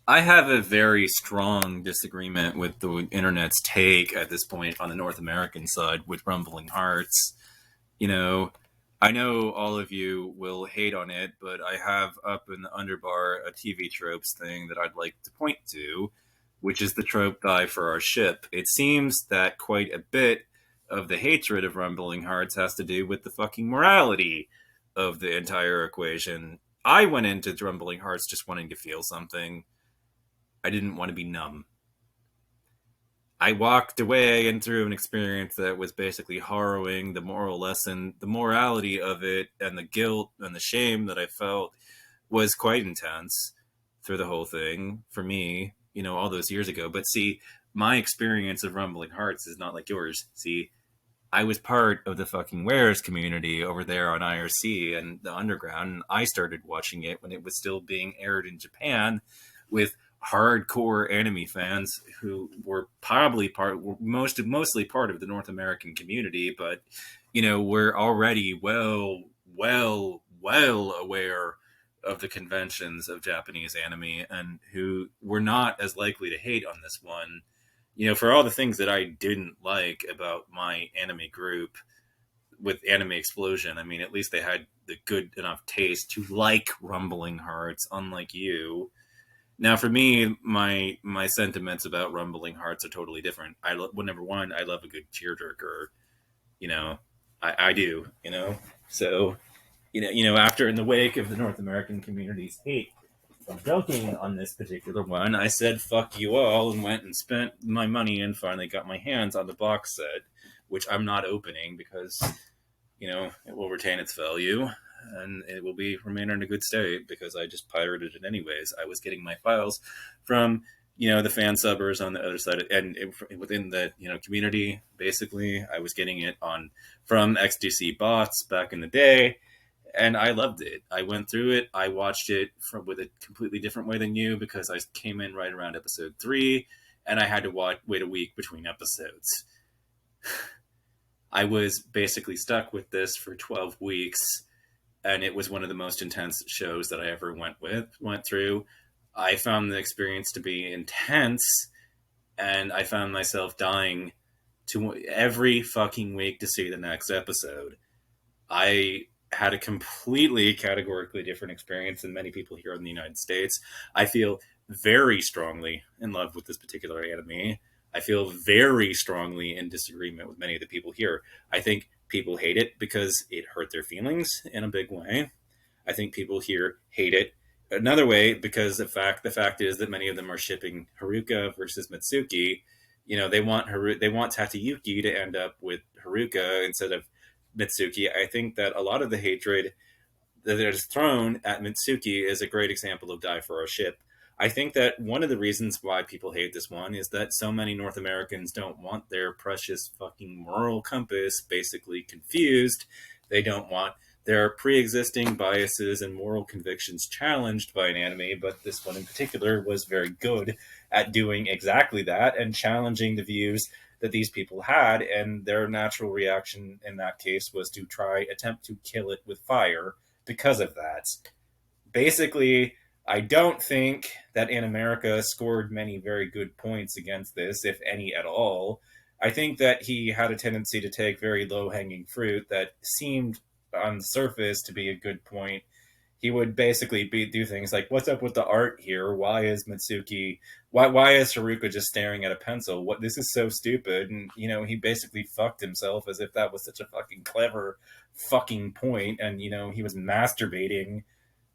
I have a very strong disagreement with the internet's take at this point on the North American side with Rumbling Hearts. You know, I know all of you will hate on it, but I have up in the underbar a TV tropes thing that I'd like to point to, which is the trope die for our ship. It seems that quite a bit of the hatred of Rumbling Hearts has to do with the fucking morality of the entire equation. I went into Rumbling Hearts just wanting to feel something. I didn't want to be numb. I walked away and through an experience that was basically harrowing. The moral lesson, the morality of it, and the guilt and the shame that I felt was quite intense through the whole thing for me, all those years ago. But see, my experience of Rumbling Hearts is not like yours. See, I was part of the fucking Wares community over there on IRC and the Underground. And I started watching it when it was still being aired in Japan with hardcore anime fans who were probably mostly part of the North American community, but we're already well aware of the conventions of Japanese anime and who were not as likely to hate on this one. For all the things that I didn't like about my anime group with Anime Explosion, I mean, at least they had the good enough taste to like Rumbling Hearts, unlike you. Now, for me, my sentiments about Rumbling Hearts are totally different. Well, number one, I love a good tearjerker. You know, I do. So after in the wake of the North American community's hate of joking on this particular one, I said fuck you all and went and spent my money and finally got my hands on the box set, which I'm not opening because it will retain its value and it will be remain in a good state because I just pirated it anyways. I was getting my files from the fan subbers on the other side, within the community. Basically, I was getting it on from XDC bots back in the day, and I loved it. I went through it. I watched it with a completely different way than you because I came in right around episode 3, and I had to wait a week between episodes. I was basically stuck with this for 12 weeks, and it was one of the most intense shows that I ever went through. I found the experience to be intense, and I found myself dying to every fucking week to see the next episode. I had a completely categorically different experience than many people here in the United States. I feel very strongly in love with this particular anime. I feel very strongly in disagreement with many of the people here. I think people hate it because it hurt their feelings in a big way. I think people here hate it another way because the fact is that many of them are shipping Haruka versus Mitsuki. They want Tateyuki to end up with Haruka instead of Mitsuki. I think that a lot of the hatred that is thrown at Mitsuki is a great example of die for our ship. I think that one of the reasons why people hate this one is that so many North Americans don't want their precious fucking moral compass basically confused. They don't want their pre-existing biases and moral convictions challenged by an anime, but this one in particular was very good at doing exactly that and challenging the views that these people had, and their natural reaction in that case was to attempt to kill it with fire because of that. Basically, I don't think that in America scored many very good points against this, if any at all. I think that he had a tendency to take very low hanging fruit that seemed on the surface to be a good point. He would basically do things like, "What's up with the art here? Why is Mitsuki? Why is Haruka just staring at a pencil? What this is so stupid." And he basically fucked himself as if that was such a fucking clever fucking point. And he was masturbating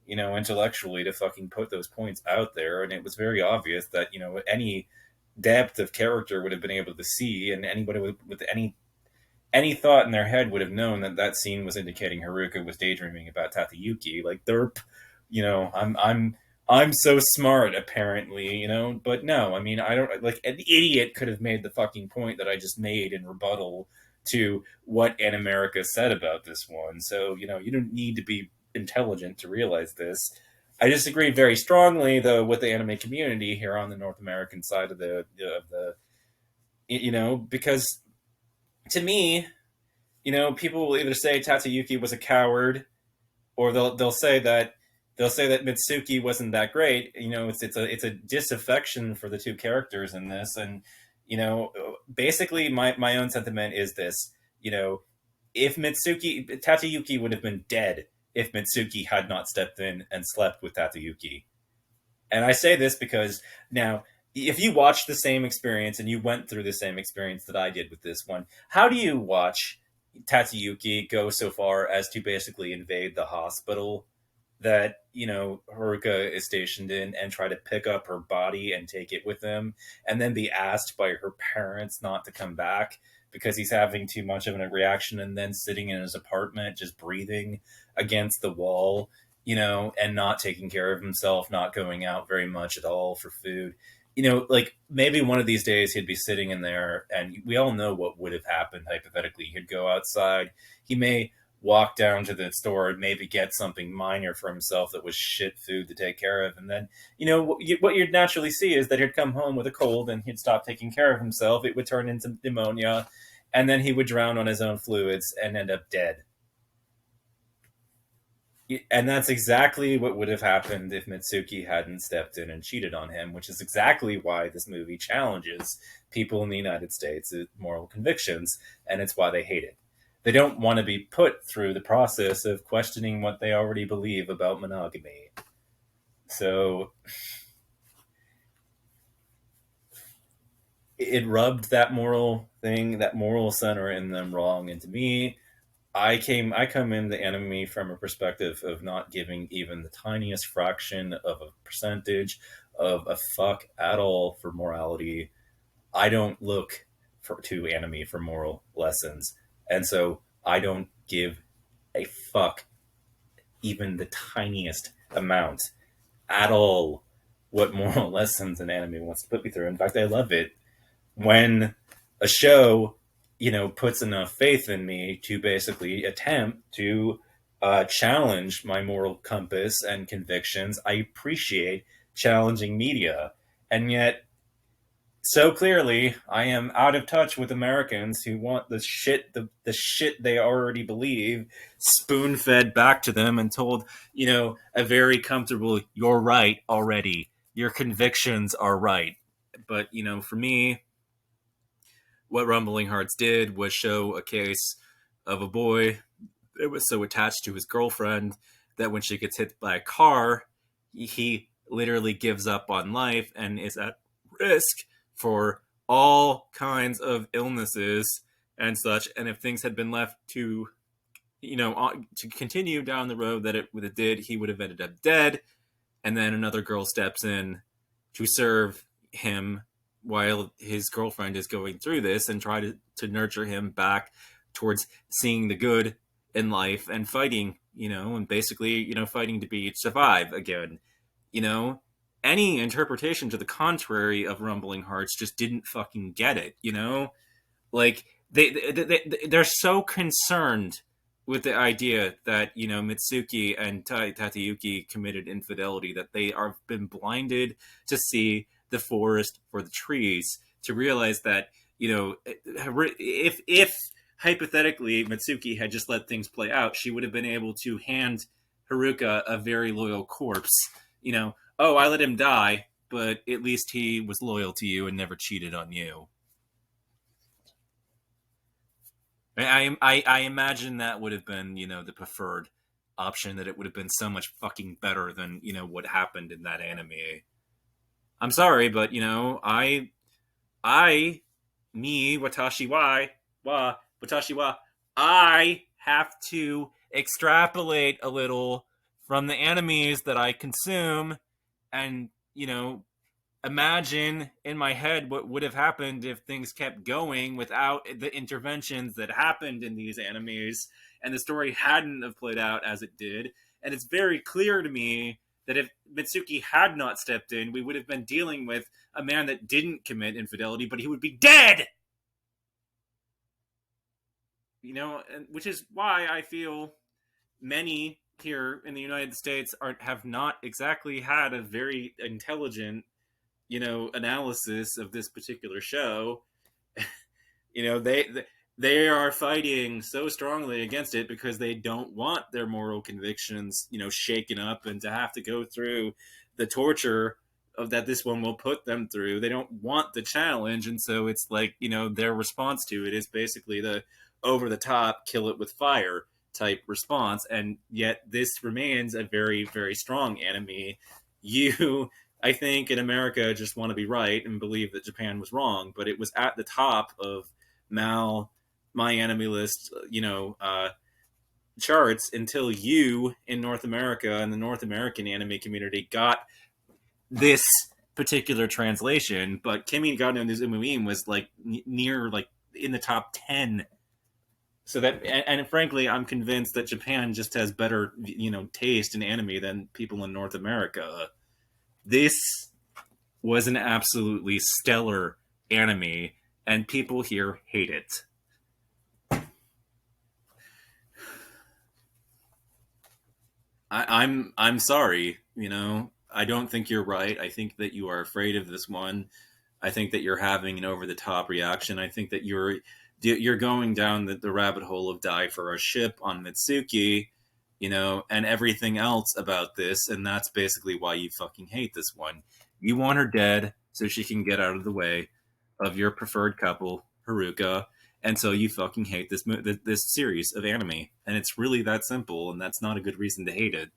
intellectually to fucking put those points out there. And it was very obvious that, any depth of character would have been able to see, and anybody with any thought in their head would have known that that scene was indicating Haruka was daydreaming about Tateyuki. Like they're, I'm so smart apparently, but no, I mean I don't like an idiot could have made the fucking point that I just made in rebuttal to what An America said about this one. So you don't need to be intelligent to realize this. I disagree very strongly though with the anime community here on the North American side of the because to me, people will either say Tatsuyuki was a coward, or they'll say that they'll say that Mitsuki wasn't that great. It's a disaffection for the two characters in this, and basically my own sentiment is this. If Tateyuki would have been dead if Mitsuki had not stepped in and slept with Tateyuki. And I say this because now, if you watch the same experience and you went through the same experience that I did with this one, how do you watch Tatsuyuki go so far as to basically invade the hospital that Haruka is stationed in and try to pick up her body and take it with him, and then be asked by her parents not to come back because he's having too much of a reaction, and then sitting in his apartment just breathing against the wall, and not taking care of himself, not going out very much at all for food. Like maybe one of these days he'd be sitting in there, and we all know what would have happened hypothetically. He'd go outside. He may walk down to the store and maybe get something minor for himself that was shit food to take care of. And then, what you'd naturally see is that he'd come home with a cold and he'd stop taking care of himself. It would turn into pneumonia, and then he would drown on his own fluids and end up dead. And that's exactly what would have happened if Mitsuki hadn't stepped in and cheated on him, which is exactly why this movie challenges people in the United States' moral convictions, and it's why they hate it. They don't want to be put through the process of questioning what they already believe about monogamy. So it rubbed that moral thing, that moral center in them wrong. And to me, I come in the anime from a perspective of not giving even the tiniest fraction of a percentage of a fuck at all for morality. I don't look to anime for moral lessons, and so I don't give a fuck even the tiniest amount at all what moral lessons an anime wants to put me through. In fact, I love it when a show puts enough faith in me to basically attempt to challenge my moral compass and convictions. I appreciate challenging media, and yet so clearly I am out of touch with Americans who want the shit they already believe spoon fed back to them and told a very comfortable "you're right already, your convictions are right." But for me, what Rumbling Hearts did was show a case of a boy that was so attached to his girlfriend that when she gets hit by a car, he literally gives up on life and is at risk for all kinds of illnesses and such. And if things had been left to continue down the road that it did, he would have ended up dead. And then another girl steps in to serve him while his girlfriend is going through this and try to nurture him back towards seeing the good in life and fighting, and basically, fighting to survive again. Any interpretation to the contrary of Rumbling Hearts just didn't fucking get it, Like, they're so concerned with the idea that, Mitsuki and Tateyuki committed infidelity that they are been blinded to see the forest for the trees, to realize that if hypothetically Mitsuki had just let things play out, she would have been able to hand Haruka a very loyal corpse. Oh, I let him die, but at least he was loyal to you and never cheated on you. I imagine that would have been the preferred option, that it would have been so much fucking better than what happened in that anime. I'm sorry, but me, watashi wa, I have to extrapolate a little from the animes that I consume, and imagine in my head what would have happened if things kept going without the interventions that happened in these animes, and the story hadn't have played out as it did. And it's very clear to me that if Mitsuki had not stepped in, we would have been dealing with a man that didn't commit infidelity, but he would be dead! Which is why I feel many here in the United States have not exactly had a very intelligent, analysis of this particular show. they are fighting so strongly against it because they don't want their moral convictions, shaken up and to have to go through the torture of that this one will put them through. They don't want the challenge, and so it's like, their response to it is basically the over the top kill it with fire type response, and yet this remains a very, very strong enemy. You I think in America just want to be right and believe that Japan was wrong, but it was at the top of Mal my enemy list, charts until you in North America and the North American anime community got this particular translation. But Kimi ga no Nezumiin was like near like in the top 10. So that, and frankly, I'm convinced that Japan just has better, taste in anime than people in North America. This was an absolutely stellar anime, and people here hate it. I'm sorry. I don't think you're right. I think that you are afraid of this one. I think that you're having an over the top reaction. I think that you're going down the rabbit hole of die for a ship on Mitsuki, and everything else about this, and that's basically why you fucking hate this one. You want her dead so she can get out of the way of your preferred couple, Haruka, and so you fucking hate this series of anime, and it's really that simple, and that's not a good reason to hate it.